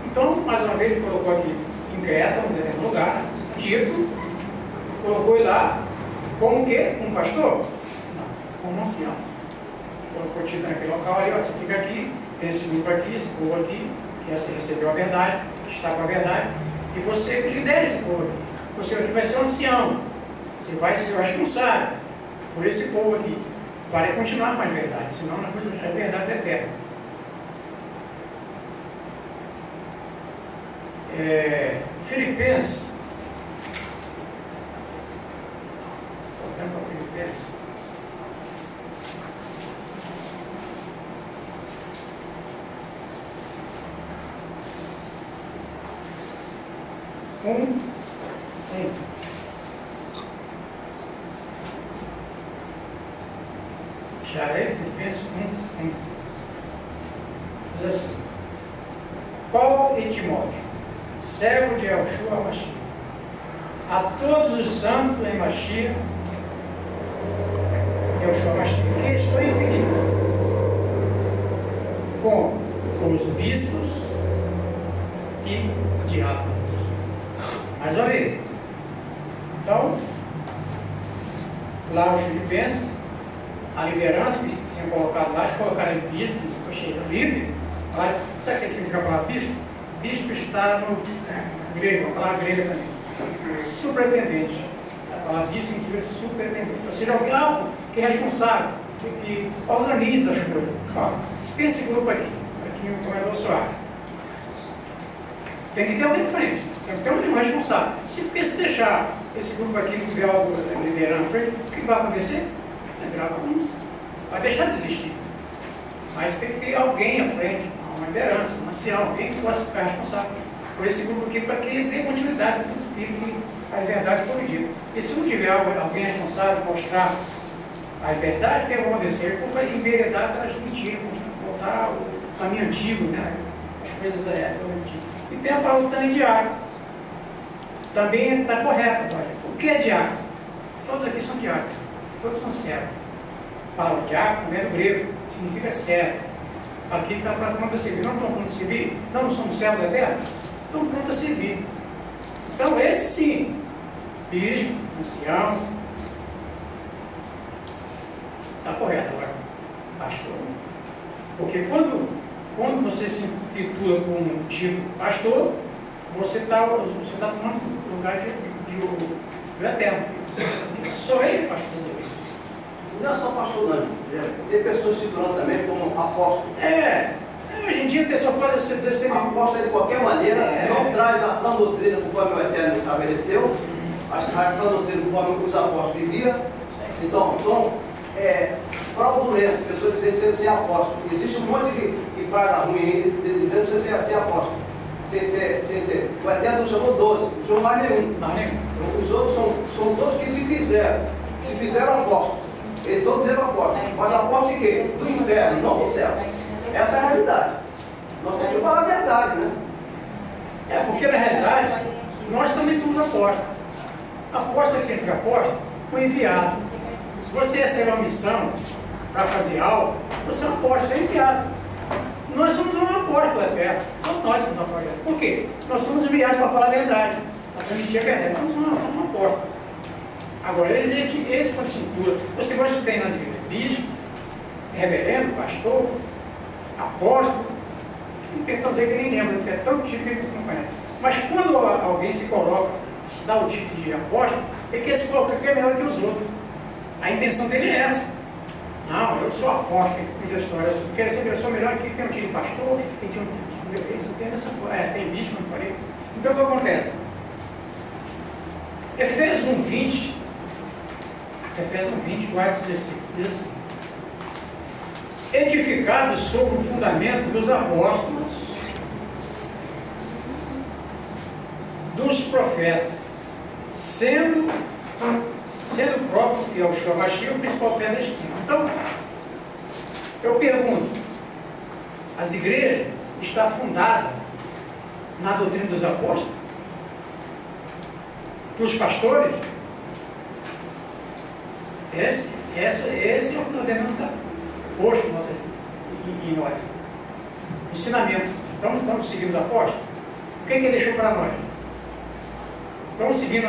Então, mais uma vez, ele colocou aqui em Creta, um determinado lugar, Tito, colocou ele lá como que? Um pastor? Como um ancião. Colocou Tito naquele local ali, ó, você fica aqui, tem esse grupo aqui, esse povo aqui, que você recebeu a verdade, está com a verdade, e você lidera esse povo. Você vai ser um ancião, você vai ser o responsável por esse povo aqui, para continuar com as verdades, senão a verdade é eterna. Filipenses, voltando para Filipenses, Filipenses 1. Diz assim: Paulo e Timóteo, servo de Yeshua HaMashiach, a todos os santos em Mashiach, Yeshua HaMashiach, que estão em Filipe, com os bispos e diáconos. Mais uma vez. Então, lá os filipenses, a liderança que tinha colocado lá, eles colocaram em bispo, líder. Sabe o que significa a palavra bispo? Bispo está no grego, a palavra grega também. Superintendente. A palavra bispo significa superintendente. Ou seja, algo que é responsável, que organiza as coisas. Ó, se tem esse grupo aqui o comendador Soares, tem que ter alguém em frente, tem que ter um responsável. Se deixar esse grupo aqui não tiver algo liderando à frente, o que vai acontecer? Vai virar bagunça, vai deixar de existir. Mas tem que ter alguém à frente, uma liderança, um ancião, alguém que possa ficar responsável por esse grupo aqui, para que dê continuidade a tudo que a verdade foi dita. E se não tiver alguém responsável mostrar a verdade, o que vai acontecer? Ele vai enveredar pelas mentiras, voltar o caminho antigo, né? As coisas antigas. E tem a palavra também diácono. Também está correta, olha. O que é diácono? Todos aqui são diáconos, todos são servos. A palavra diácono também é do grego, significa servo. Aqui está para pronto a servir. Não estão prontos a servir? Não somos servos da terra? Estão prontos a servir. Então, esse sim, bispo, ancião, está correto agora, pastor. Porque quando você se intitula com um título pastor, você está tomando o lugar do eterno. Só ele pastor. Não é só pastor, não. Tem pessoas titulando também como apóstolo. Hoje em dia a pessoa pode dizer assim, apóstolo de qualquer maneira, não traz a sã doutrina conforme o Eterno estabeleceu, a sã doutrina conforme os apóstolos viviam. Então, são fraudulentos, pessoas dizendo ser apóstolo. Existe um monte de praga ruim aí, dizendo que você ser apóstolo. Sem ser. O Eterno chamou 12, não chamou mais nenhum. Os outros são todos que se fizeram apóstolo. Eles todos eram apóstolos. Mas apóstolo de quê? Do inferno, não do céu. Essa é a realidade. Nós temos que falar a verdade, né? Porque na realidade, nós também somos apóstolos. Apóstolo significa apóstolo, o enviado. Se você recebe uma missão para fazer algo, você é um apóstolo, você é enviado. Nós somos um apóstolo eterno. Todos nós somos apóstolos. Por quê? Nós somos enviados para falar a verdade, para transmitir a verdade. Então, nós somos um apóstolo. Agora, esse quando se intitula, você gosta de ter nas igrejas bispo, reverendo, pastor, apóstolo, e tentam dizer que nem lembra, que é tão título que você não conhece. Mas quando alguém se coloca, se dá o título de apóstolo, ele quer se colocar que é melhor que os outros. A intenção dele é essa. Não, eu sou apóstolo, diz a história, eu sou melhor que tem um título de pastor, tem um título de essa coisa, tem bispo, não falei. Então o que acontece? Efésios 1:20, guarda esse versículo, diz assim: edificados sobre o fundamento dos apóstolos, dos profetas, sendo o próprio Yeshua HaMashiach o principal pé da esquina. Então, eu pergunto, as igrejas estão fundadas na doutrina dos apóstolos? Dos pastores? Esse é o que nós devemos dar hoje em nós. Ensinamento. Então, estamos seguindo os apóstolos? O que ele deixou para nós? Estamos seguindo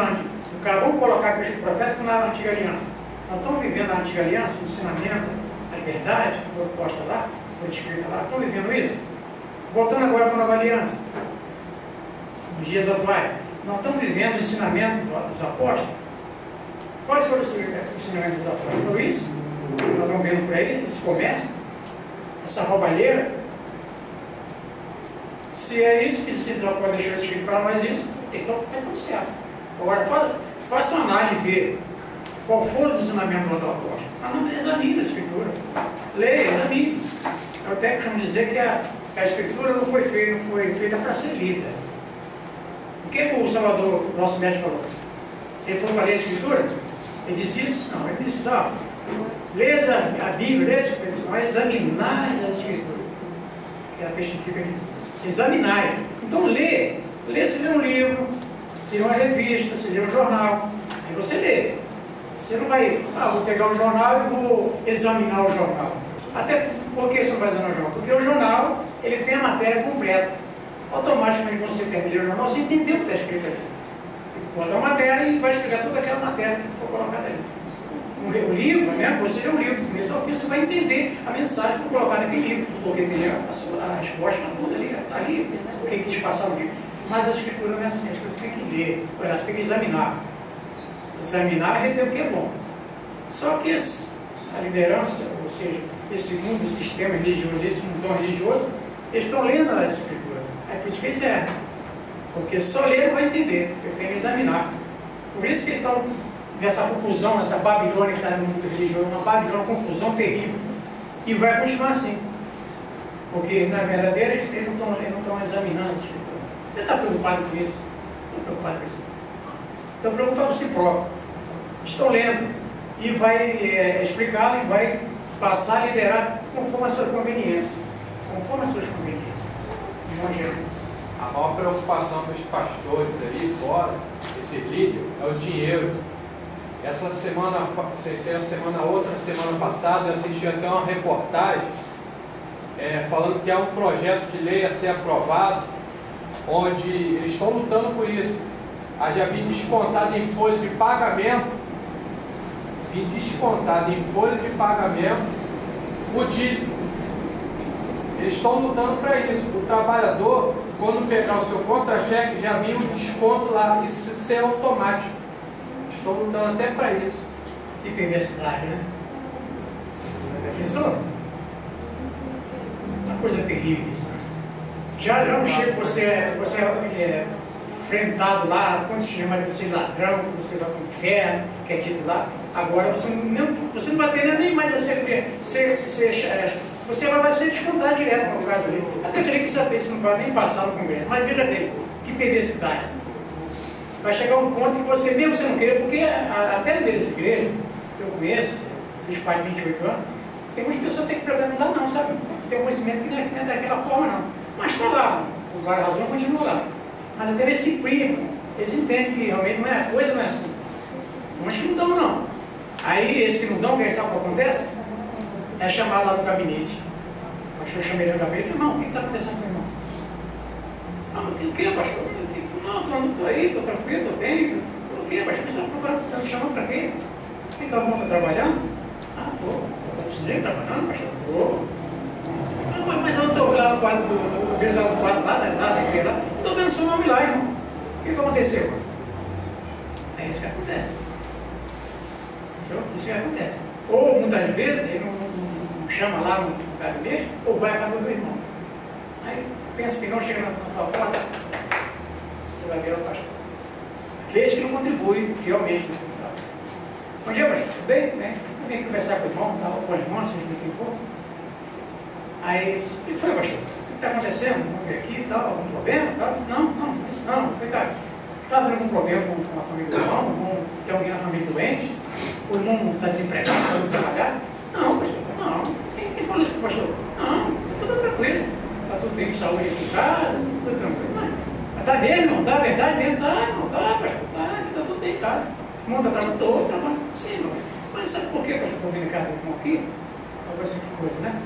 vamos colocar que o profeta na antiga aliança. Nós estamos vivendo a antiga aliança, o ensinamento, a verdade que foi posta lá, foi escrita lá. Estamos vivendo isso? Voltando agora para a Nova Aliança, nos dias atuais, nós estamos vivendo o ensinamento dos apóstolos. Quais foram os ensinamentos dos apóstolos? Foi isso? Nós estamos vendo por aí, esse comércio, essa roubalheira. Se é isso que se pode deixar escrito para nós, isso, eles estão certo. Agora, faça uma análise e vê qual foram os ensinamentos do apóstolo. Examine a Escritura. Leia, examine. Eu até costumo dizer que a Escritura não foi feita para ser lida. O que o Salvador, nosso mestre, falou? Ele falou para ler a Escritura? Ele disse isso? Não, ele disse, leia a Bíblia, leia a Escritura, mas examinar a Escritura. Que ela testifica aqui. Examinar. Então lê. Se lê um livro, se lê uma revista, se lê um jornal. Aí você lê. Você não vai, vou pegar o jornal e vou examinar o jornal. Até por que você não vai examinar o jornal? Porque o jornal, ele tem a matéria completa. Automaticamente, quando você termina o jornal, você entendeu o que está escrito ali. Bota a matéria e vai explicar toda aquela matéria que for colocada ali. O livro, né? Você lê o livro, do começo ao fim, você vai entender a mensagem que foi colocada naquele livro, porque tem a resposta para tudo ali, está ali, o que quis passar no livro. Mas a Escritura não é assim, as coisas tem que ler, você tem que examinar. Examinar e reter o que é bom. Só que a liderança, ou seja, esse mundo, o sistema religioso, esse mundão religioso, eles estão lendo a Escritura. É por isso que eles erram. Porque só ler não vai entender, eu tenho que examinar. Por isso que eles estão nessa confusão, nessa Babilônia que está no mundo religioso, uma Babilônia, uma confusão terrível. E vai continuar assim. Porque, na verdadeira, eles não estão examinando a Escritura. Ele está preocupado com isso. Estão preocupados com isso. Estão preocupados com si próprio. Estão lendo e vai explicar e vai passar a liderar conforme a sua conveniência. Conforme as suas conveniências. A maior preocupação dos pastores aí fora, esse líder, é o dinheiro. Essa semana, outra semana passada, eu assisti até uma reportagem falando que há um projeto de lei a ser aprovado, onde eles estão lutando por isso. Já vim descontado em folha de pagamento, o dízimo. Eles estão lutando para isso. O trabalhador, quando pegar o seu contra-cheque, já vem um desconto lá, isso é automático. Estão lutando até para isso. Que perversidade, né? Pensou? Uma coisa terrível isso, né? Já não chega, você é enfrentado lá, quando se chama de você ladrão, você vai para o inferno, que é dito lá. Agora você não vai ter nem mais a você vai ser descontado direto no caso ali. Até queria que saber se não vai nem passar no Congresso. Mas veja bem, que perversidade. Vai chegar um ponto que você, mesmo você não querer, porque até nas igrejas, que eu conheço, fiz parte de 28 anos, tem muitas pessoas que têm que frequentar, não dá não, sabe? Tem um conhecimento que não é daquela forma não. Mas está lá, por várias razões, continua lá. Mas até eles se privam, eles entendem que realmente não é a coisa, não é assim. Tem uns que não dão não. Aí esse que não dão, quem sabe o que acontece? É chamado lá no gabinete. O pastor chama ele no gabinete, irmão, o que está acontecendo com o irmão? Não, tem o que, pastor? Não, estou aí, estou tranquilo, estou bem. O que, pastor? Você está me chamando para quê? O que o irmão está trabalhando? Estou. Estou trabalhando, pastor? Estou. Mas eu não estou lá no quadro eu vejo lá no quadro lá da igreja lá. Estou vendo seu nome lá, irmão. O que aconteceu? É isso que acontece. Entendeu? Isso que acontece. Ou muitas vezes ele não chama lá no gabinete, ou vai à casa do irmão. Aí pensa que não chega na sua porta, você vai ver o pastor. Aqueles que não contribuem fielmente. Bom dia, pastor. Tudo bem? Eu vim conversar com o irmão, com o irmão, seja de quem for. Aí, o que foi, pastor? O que está acontecendo? Vamos ver aqui e tal, algum problema? Tal? Não, isso não. Está havendo algum problema com a família do irmão? Tem alguém na família doente? O irmão está desempregado, não pode trabalhar? Não, pastor, não. Quem falou isso, pastor? Não, está tudo tranquilo. Está tudo bem de saúde aqui em casa, tudo tranquilo. Mas está mesmo, não está? Verdade mesmo? Não está, pastor, está tudo bem em casa. O irmão está trabalhando, sim, irmão. Mas sabe por que eu estou vindo cá do irmão aqui? Alguma coisa, né?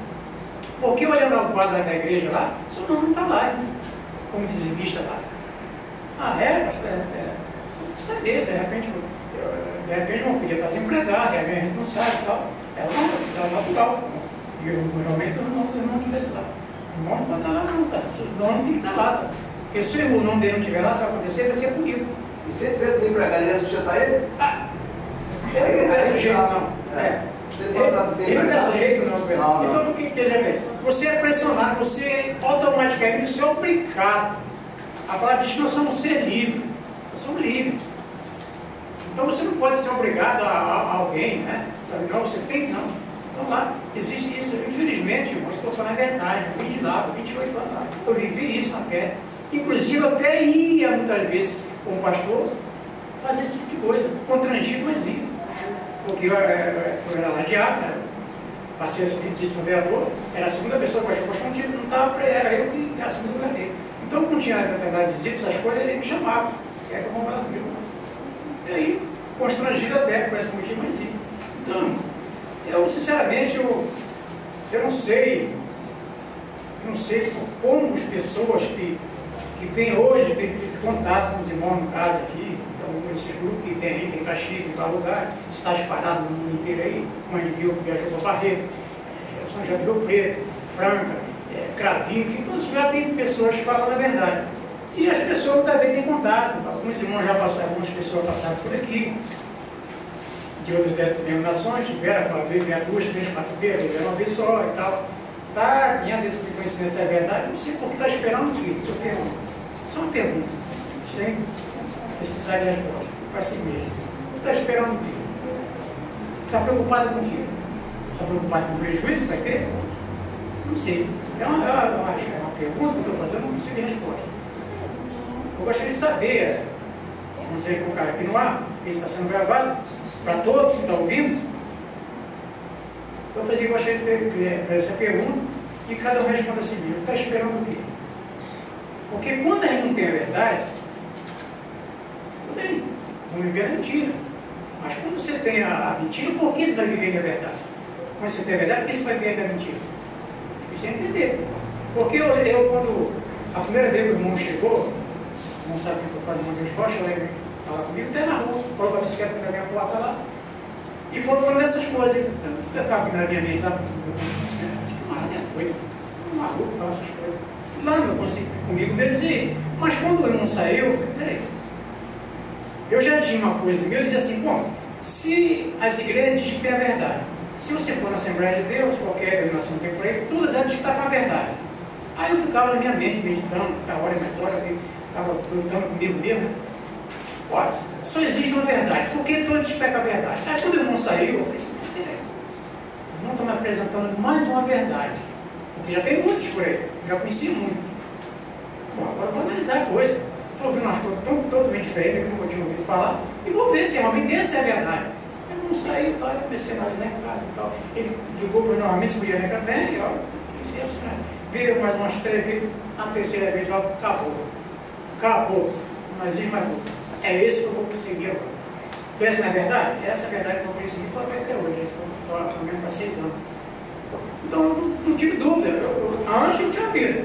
Porque olhando ao quadro da igreja lá, o seu nome não está lá, hein? Como dizimista lá. Saber, de repente vão podia estar desempregado, de repente renunciado e tal. É natural. E eu realmente eu não estivesse lá. O irmão não pode estar lá não, cara. O nome tem que estar lá. Tá? Porque se o nome dele não estiver lá, se vai acontecer, vai ser comigo. E se ele tivesse desempregado, ele ia sustentar ele? Ele não tem esse jeito, não. Ele não tem esse jeito, não. Então, o que quer dizer? Você é pressionado, você automaticamente é obrigado. A palavra diz que nós somos ser livres. Nós somos livres. Então, você não pode ser obrigado a alguém, né? Sabe, não, você tem que não. Então, lá, existe isso. Infelizmente, irmão, estou falando a verdade. Eu vim de lá, 28 anos lá. Eu vivi isso na pé. Inclusive, eu até ia, muitas vezes, como pastor, fazer esse tipo de coisa. Constrangido, mas ia. Porque eu era lá diário, né? Passei a ser vice-vereador, era a segunda pessoa que eu achou não estava, era eu que era a segunda mulher dele. Então, quando tinha determinada visita, essas coisas, ele me chamava. Quer que eu vou lá comigo? E aí, constrangido até por esse motivo, mas sim. Então, eu sinceramente, eu não sei como as pessoas que têm hoje, têm contato com os irmãos, no caso aqui, esse grupo que tem aí, tem Caxias, em tal lugar, está espalhado no mundo inteiro aí, Mãe de Deus viajou para Barreto, São João do Rio Preto, Franca, Cravinho, enfim, todos já tem pessoas que falam a verdade. E as pessoas também têm contato, alguns irmãos já passaram, algumas pessoas passaram por aqui, de outras denominações, vieram duas, três, quatro vezes, vieram uma vez só e tal. Está diante desse conhecimento se é verdade, não sei porque está esperando o quê? Eu pergunto. Só uma pergunta, sem precisar de resposta, para si mesmo. Está esperando o quê? Está preocupado com o quê? Está preocupado com o prejuízo que vai ter? Não sei. Eu acho que é uma pergunta que eu estou fazendo, não consigo resposta. Eu gostaria de saber, não sei colocar aqui no ar, porque está sendo gravado, para todos que estão ouvindo, eu gostaria de ter essa pergunta e cada um responda assim mesmo. Está esperando o quê? Porque quando a gente não tem a verdade, tudo bem, vamos viver a mentira. Mas quando você tem a mentira, por que você vai viver na verdade? Quando você tem a verdade, por que você vai viver na mentira? Fiquei sem entender. Porque eu quando a primeira vez que o irmão chegou, não sabe o que eu estou falando, irmão de Rocha, ela veio falar comigo, até na rua, prova a bicicleta na minha porta lá. E foi uma dessas coisas. Eu ficava na minha mente lá, que camarada é doido, maluco, fala essas coisas. Lá não consigo comigo mesmo dizer isso. Mas quando o irmão saiu, eu falei, peraí. Eu já tinha uma coisa, eu dizia assim, bom, se as igrejas dizem que tem a verdade, se você for na Assembleia de Deus, qualquer denominação que tem por aí, todas elas estão com a verdade. Aí eu ficava na minha mente, meditando, ficava hora e mais hora, ficava lutando comigo mesmo. Olha, só existe uma verdade, por que todos pecam a verdade? Aí quando o irmão saiu, eu falei assim, peraí, o irmão está me apresentando mais uma verdade. Porque já tem muitos por aí, já conheci muito. Bom, agora eu vou analisar a coisa. Estou ouvindo umas coisas totalmente diferentes que eu nunca tinha ouvido falar, e vou ver se realmente essa é a verdade. Eu não saí e tal, eu comecei a analisar em casa e tal. Ele ligou para mim novamente, se podia entrar bem, ó, veio mais umas 3 vezes, na terceira vez, ó, acabou. Acabou. Não existe mais dúvida. É esse que eu vou conseguir agora. Essa não é verdade? Essa é a verdade que eu vou conseguir, estou até hoje. Estou pelo menos para 6 anos. Então, não tive dúvida. Antes eu tinha vida.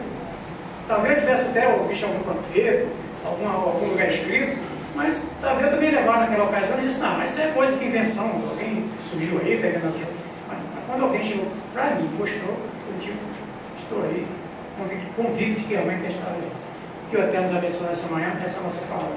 Talvez eu tivesse até visto algum panfleto, algum lugar escrito, mas talvez eu também levar naquela ocasião e disse, não, mas isso é coisa de invenção, alguém surgiu aí, pegando as coisas. Mas quando alguém chegou para mim, mostrou, eu digo, estou aí, convicto de que realmente é a história. Que o Eterno nos abençoe nessa manhã, essa é a nossa palavra.